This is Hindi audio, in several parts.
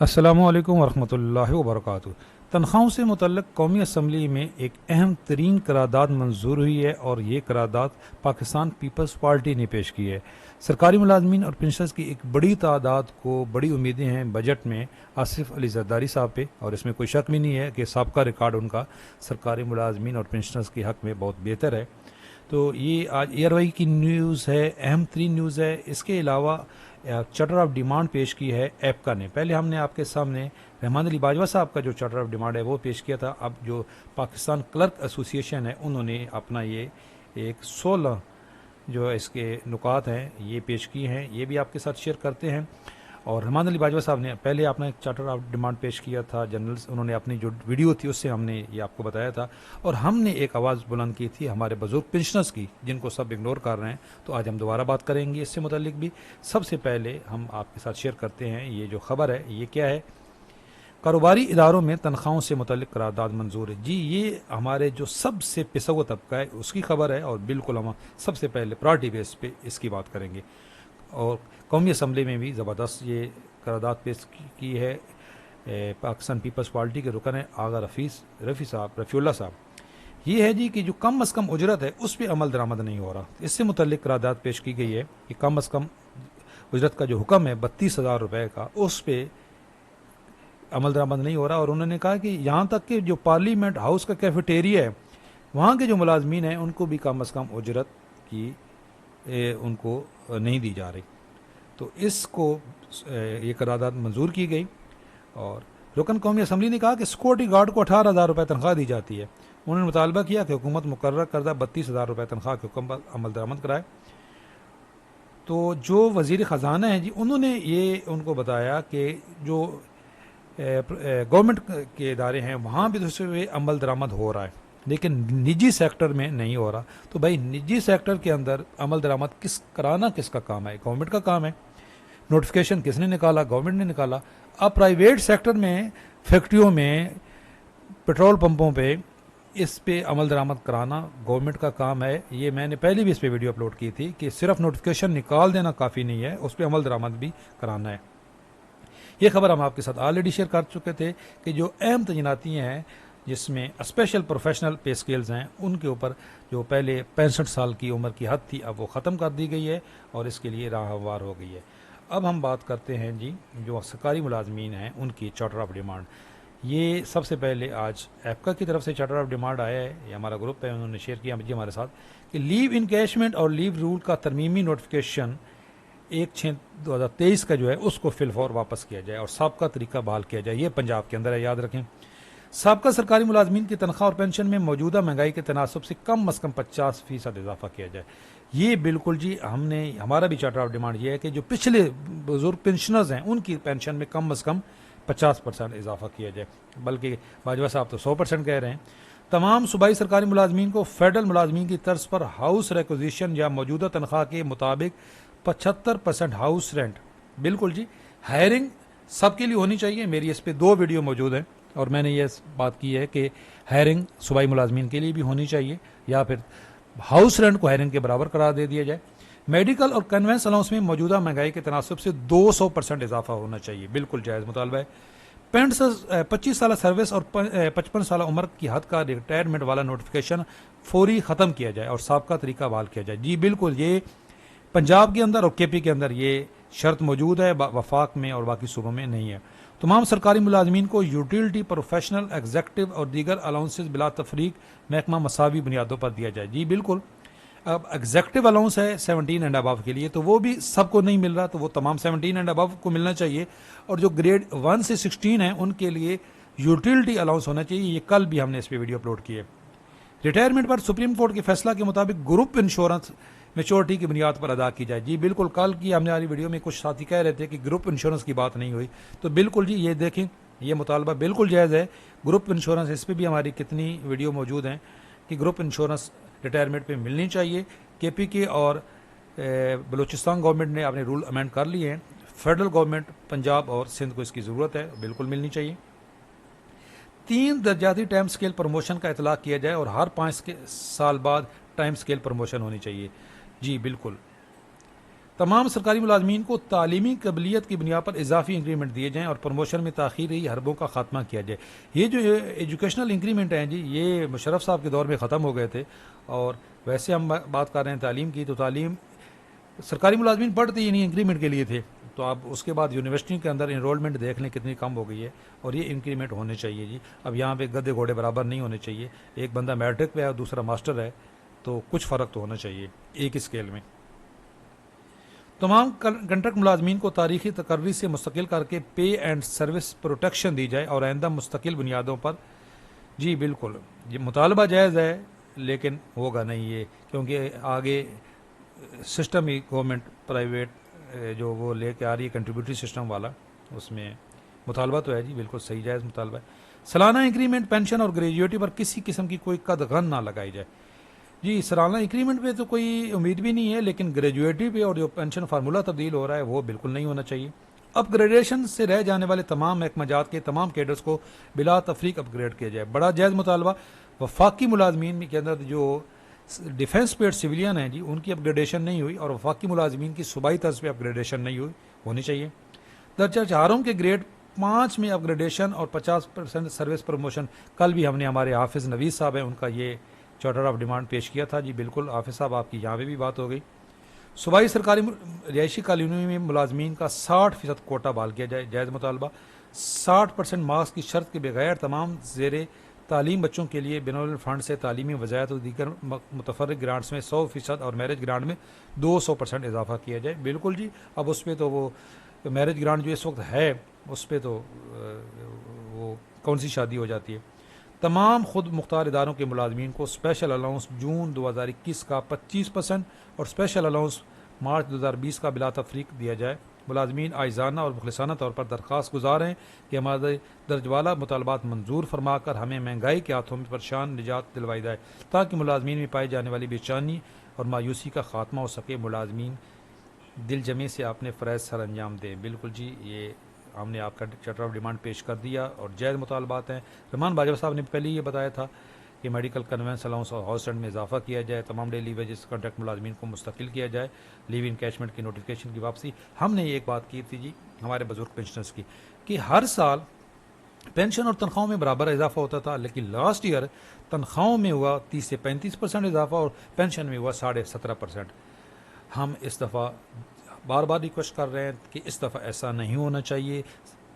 अस्सलामुअलैकुम वरहमतुल्लाहि वबरकातुहू। तनख्वाहों से मुतल्लिक़ कौमी असम्बली में एक अहम तरीन करारदाद मंजूर हुई है और ये करारदाद पाकिस्तान पीपल्स पार्टी ने पेश की है। सरकारी मुलाजमीन और पेंशनर्स की एक बड़ी तादाद को बड़ी उम्मीदें हैं बजट में आसिफ अली जरदारी साहब पे, और इसमें कोई शक भी नहीं है कि साबका रिकॉर्ड उनका सरकारी मुलाजमीन और पेंशनर्स के हक़ में बहुत बेहतर है। तो ये आज एयरवाई की न्यूज़ है, अहम तरीन न्यूज़ है। इसके अलावा चार्टर ऑफ डिमांड पेश की है एपका ने। पहले हमने आपके सामने रहमान अली बाजवा साहब का जो चार्टर ऑफ डिमांड है वो पेश किया था। अब जो पाकिस्तान क्लर्क एसोसिएशन है उन्होंने अपना ये एक 16 जो इसके नुकात हैं ये पेश किए हैं, ये भी आपके साथ शेयर करते हैं। और रहमान अली बाजवा साहब ने पहले अपना एक चार्टर ऑफ डिमांड पेश किया था जनरल्स, उन्होंने अपनी जो वीडियो थी उससे हमने ये आपको बताया था, और हमने एक आवाज़ बुलंद की थी हमारे बुजुर्ग पेंशनर्स की जिनको सब इग्नोर कर रहे हैं। तो आज हम दोबारा बात करेंगे इससे मुतल्लिक भी। सबसे पहले हम आपके साथ शेयर करते हैं ये जो खबर है ये क्या है। कारोबारी इदारों में तनख्वाहों से मुतल्लिक करारदाद मंजूर है। जी, ये हमारे जो सबसे पिछड़ा तबका है उसकी खबर है, और बिल्कुल हम सबसे पहले प्रायोरिटी बेस पे इसकी बात करेंगे। और कौमी असम्बली में भी ज़बरदस्त ये करारदाद पेश की है। पाकिस्तान पीपल्स पार्टी के रुकन है आगा रफ़ीउल्लाह साहब। ये है जी कि जो कम अज़ कम उजरत है उस पर अमल दरामद नहीं हो रहा। इससे मुतल्लिक करारदाद पेश की गई है कि कम अज़ कम उजरत का जो हुक्म है 32,000 रुपये का, उस पर अमल दरामद नहीं हो रहा। और उन्होंने कहा कि यहाँ तक कि जो पार्लियामेंट हाउस का कैफेटेरिया है वहाँ के जो मुलाजमीन हैं उनको भी कम अज़ कम उजरत की उनको नहीं दी जा रही। तो इसको ये करारदाद मंजूर की गई। और रुकन कौमी असम्बली ने कहा कि सिक्योरिटी गार्ड को 18,000 रुपये तनख्वाह दी जाती है। उन्होंने मुतालबा किया कि हुकूमत मुकर्रर करदा 32,000 रुपये तनख्वाह के हुक्म पर अमल दरामद कराए। तो जो वज़ीर ख़जाना है जी उन्होंने ये उनको बताया कि जो गवर्नमेंट के इदारे हैं वहाँ भी दूसरे अमल दरामद हो रहा है, लेकिन निजी सेक्टर में नहीं हो रहा। तो भाई निजी सेक्टर के अंदर अमल दरामद कराना किसका काम है? गवर्नमेंट का काम है। नोटिफिकेशन किसने निकाला? गवर्नमेंट ने निकाला। अब प्राइवेट सेक्टर में, फैक्ट्रियों में, पेट्रोल पंपों पे इस पे अमल दरामद कराना गवर्नमेंट का काम है। ये मैंने पहले भी इस पे वीडियो अपलोड की थी कि सिर्फ नोटिफिकेशन निकाल देना काफ़ी नहीं है, उस पर अमल दरामद भी कराना है। ये खबर हम आपके साथ ऑलरेडी शेयर कर चुके थे कि जो अहम तैनातियाँ हैं जिसमें स्पेशल प्रोफेशनल पे स्केल्स हैं उनके ऊपर जो पहले 65 साल की उम्र की हद थी अब वो ख़त्म कर दी गई है और इसके लिए राह हमवार हो गई है। अब हम बात करते हैं जी जो सरकारी मुलाजमीन हैं उनकी चार्टर ऑफ डिमांड। ये सबसे पहले आज एपका की तरफ से चार्टर ऑफ डिमांड आया है, ये हमारा ग्रुप है, उन्होंने शेयर किया जी हमारे साथ कि लीव इनकैशमेंट और लीव रूल का तरमीमी नोटिफिकेशन 1/6/2023 का जो है उसको फिलफौर वापस किया जाए और साबका तरीका बहाल किया जाए। ये पंजाब के अंदर है, याद रखें। साबका सरकारी मुलाजमीन की तनख्वाह और पेंशन में मौजूदा महंगाई के तनासब से कम अज़ कम 50% इजाफा किया जाए। ये बिल्कुल जी हमारा भी चार्टर ऑफ डिमांड ये है कि जो पिछले बुजुर्ग पेंशनर्स हैं उनकी पेंशन में कम अज़ कम 50% इजाफा किया जाए, बल्कि बाजवा साहब तो 100% कह रहे हैं। तमाम सूबाई सरकारी मुलाजमीन को फेडरल मुलाजमीन की तर्ज पर हाउस रिक्विजिशन या मौजूदा तनख्वाह के मुताबिक 75% हाउस रेंट, बिल्कुल जी, हायरिंग सबके लिए होनी चाहिए। मेरी इस पर 2 वीडियो मौजूद हैं और मैंने ये बात की है कि हायरिंग सूबाई मुलाजमीन के लिए भी होनी चाहिए या फिर हाउस रेंट को हायरिंग के बराबर करार दे दिया जाए। मेडिकल और कन्वेंस अलाउंस में मौजूदा महंगाई के तनासब से 200% इजाफा होना चाहिए, बिल्कुल जायज़ मुतालबा है। 25 साल सर्विस और 55 साल उम्र की हद का रिटायरमेंट वाला नोटिफिकेशन फौरी ख़त्म किया जाए और साबका तरीका बहाल किया जाए। जी बिल्कुल, ये पंजाब के अंदर और केपी के अंदर ये शर्त मौजूद है, वफाक में और बाकी सूबों में नहीं है। तमाम सरकारी मुलाजमीन को यूटिलिटी, प्रोफेशनल, एग्जेक्टिव और दीगर अलाउंसेस बिला तफरीक महकमा मसावी बुनियादों पर दिया जाए। जी बिल्कुल, अब एग्जेक्टिव अलाउंस है 17 एंड अबव के लिए, तो वो भी सबको नहीं मिल रहा, तो वो तमाम 17 एंड अबव को मिलना चाहिए। और जो ग्रेड 1 से 16 है उनके लिए यूटिलिटी अलाउंस होना चाहिए। ये कल भी हमने इस पर वीडियो अपलोड किए। रिटायरमेंट पर सुप्रीम कोर्ट के फैसला के मुताबिक ग्रुप इंश्योरेंस मेच्योरिटी की बुनियाद पर अदा की जाए। जी बिल्कुल, कल की हमने हमारी वीडियो में कुछ साथी कह रहे थे कि ग्रुप इंश्योरेंस की बात नहीं हुई, तो बिल्कुल जी ये देखें, ये मुतालबा बिल्कुल जायज़ है। ग्रुप इंश्योरेंस, इस पर भी हमारी कितनी वीडियो मौजूद हैं कि ग्रुप इंश्योरेंस रिटायरमेंट पे मिलनी चाहिए। केपी के और बलूचिस्तान गवर्नमेंट ने अपने रूल अमेंड कर लिए हैं। फेडरल गवर्नमेंट, पंजाब और सिंध को इसकी ज़रूरत है, बिल्कुल मिलनी चाहिए। 3 दर्जाती टाइम स्केल प्रमोशन का इतलाक़ किया जाए और हर 5 साल बाद टाइम स्केल प्रमोशन होनी चाहिए। जी बिल्कुल। तमाम सरकारी मुलाजमीन को तालीमी काबिलियत की बुनियाद पर इजाफी इंक्रीमेंट दिए जाएँ और प्रमोशन में ताख़ीर रही हरबों का खात्मा किया जाए। ये जो एजुकेशनल इंक्रीमेंट हैं जी, ये मुशर्रफ साहब के दौर में ख़त्म हो गए थे। और वैसे हम बात कर रहे हैं तालीम की, तो तालीम सरकारी मुलाजमीन पढ़ते ही नहीं इंक्रीमेंट के लिए थे, तो आप उसके बाद यूनिवर्सिटी के अंदर इनरोलमेंट देख लें कितनी कम हो गई है, और ये इंक्रीमेंट होने चाहिए जी। अब यहाँ पे गधे घोड़े बराबर नहीं होने चाहिए, एक बंदा मैट्रिक पे है और दूसरा मास्टर है, तो कुछ फ़र्क तो होना चाहिए एक ही स्केल में। तमाम कंट्रैक्ट मुलाजमीन को तारीखी तकर्री से मुस्तकिल करके पे एंड सर्विस प्रोटेक्शन दी जाए और आइंदा मुस्तकिल बुनियादों पर। जी बिल्कुल, ये मुतालबा जायज़ है लेकिन होगा नहीं ये, क्योंकि आगे सिस्टम ही गवर्नमेंट प्राइवेट जो वो लेके आ रही है कंट्रीब्यूटरी सिस्टम वाला, उसमें मुतालबा तो है जी, बिल्कुल सही जायज़ मुतालबा है। सालाना इंक्रीमेंट, पेंशन और ग्रेजुएटी पर किसी किस्म की कोई कदगन ना लगाई जाए। जी सालाना इंक्रीमेंट पे तो कोई उम्मीद भी नहीं है, लेकिन ग्रेजुएटी पे और जो पेंशन फार्मूला तब्दील हो रहा है वो बिल्कुल नहीं होना चाहिए। अपग्रेडेशन से रह जाने वाले तमाम महकमाजात के तमाम कैडर्स को बिला तफरीक अपग्रेड किया जाए, बड़ा जायज़ मुतालबा। वफाकी मुलाजमीन के अंदर जो डिफेंस पेड सिविलियन हैं जी, उनकी अपग्रेडेशन नहीं हुई और वफाकी मुलाजमीन की सूबाई तर्ज पर अपग्रेडेशन नहीं हुई, होनी चाहिए। दर्जा चारों के ग्रेड 5 में अपग्रेडेशन और 50% सर्विस प्रमोशन। कल भी हमने हमारे हाफिज़ नवीद साहब हैं, उनका ये चार्टर ऑफ डिमांड पेश किया था जी, बिल्कुल हाफिज़ साहब आपकी यहाँ पे भी बात हो गई। सूबाई सरकारी रिहायशी कॉलोनियों में मुलाजमीन का 60% कोटा बहाल किया जाए, जायज़ मुतालबा। 60% मार्क्स की शर्त के बगैर तमाम ज़ेरे तालीम बच्चों के लिए बिनौल फंड से तालीमी वज़ायत और दीगर मुतफर्रिक ग्रांट्स में 100% और मैरिज ग्रांट में 200% इजाफा किया जाए। बिल्कुल जी, अब उस पर तो वो मैरिज ग्रांट जो इस वक्त है उस पर तो वो कौन सी शादी हो जाती है। तमाम खुद मुख्तार इदारों के मुलाजमीन को स्पेशल अलाउंस जून 2021 का 25% और स्पेशल अलाउंस मार्च 2020 का बिला तफरीक दिया जाए। मुलाजमीन आइजाना और मुखलिसाना तौर पर दरख्वास्त गुजार हैं कि हमारे दर्जवाला मुतालबात मंजूर फरमा कर हमें महंगाई के हाथों में परेशान निजात दिलवाई जाए, ताकि मुलाजमीन में पाई जाने वाली बेचैनी और मायूसी का खात्मा हो सके। मुलाजमीन दिल जमे से अपने फ़रज़ सर अंजाम दें। बिल्कुल जी, ये हमने आपका चार्टर ऑफ डिमांड पेश कर दिया और जायज़ मुतालबात हैं। रहमान बाजवा साहब ने पहले ये बताया था कि मेडिकल कन्वेंस अलाउंस और हाउस रेंट में इजाफा किया जाए, तमाम डेली वेजेस कॉन्ट्रैक्ट मुलाजमीन को मुस्तकिल किया जाए, लीव इन कैशमेंट की नोटिफिकेशन की वापसी। हमने ये एक बात की थी जी हमारे बुजुर्ग पेंशनर्स की कि हर साल पेंशन और तनख्वाहों में बराबर इजाफा होता था, लेकिन लास्ट ईयर तनख्वाहों में हुआ 30 से 35% इजाफा और पेंशन में हुआ 17.5%। हम इस दफ़ा बार बार रिक्वेस्ट कर रहे हैं कि इस दफ़ा ऐसा नहीं होना चाहिए।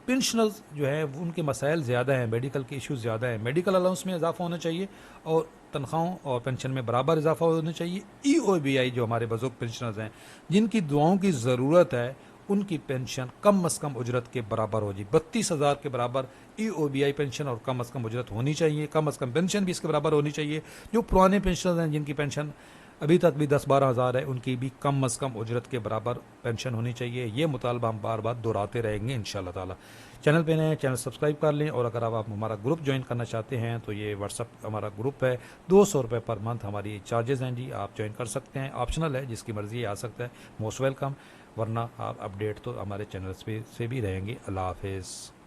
पेंशनर्स जो हैं उनके मसाइल ज़्यादा हैं, मेडिकल के इश्यूज़ ज़्यादा हैं, मेडिकल अलाउंस में इजाफा होना चाहिए और तनख्वाहों और पेंशन में बराबर इजाफा होना चाहिए। EOBI जो हमारे बुजुर्ग पेंशनर्स हैं जिनकी दुआओं की ज़रूरत है, उनकी पेंशन कम अज़ कम उजरत के बराबर हो जी, 32,000 के बराबर EOBI पेंशन और कम अज़ कम उजरत होनी चाहिए, कम अज़ कम पेंशन भी इसके बराबर होनी चाहिए। जो पुराने पेंशनर्स हैं जिनकी पेंशन अभी तक भी 10-12 हज़ार है, उनकी भी कम अज़ कम उजरत के बराबर पेंशन होनी चाहिए। ये मुतालबा हम बार बार दोहराते रहेंगे इंशाअल्लाह ताला। चैनल पे नए हैं, चैनल सब्सक्राइब कर लें और अगर आप हमारा ग्रुप ज्वाइन करना चाहते हैं तो ये व्हाट्सअप हमारा ग्रुप है, 200 रुपये पर मंथ हमारी चार्जेस हैं जी, आप ज्वाइन कर सकते हैं, ऑप्शनल है, जिसकी मर्ज़ी आ सकता है, मोस्ट वेलकम। वरना आप अपडेट तो हमारे चैनल्स पे से भी रहेंगे। अल्लाह हाफिज़।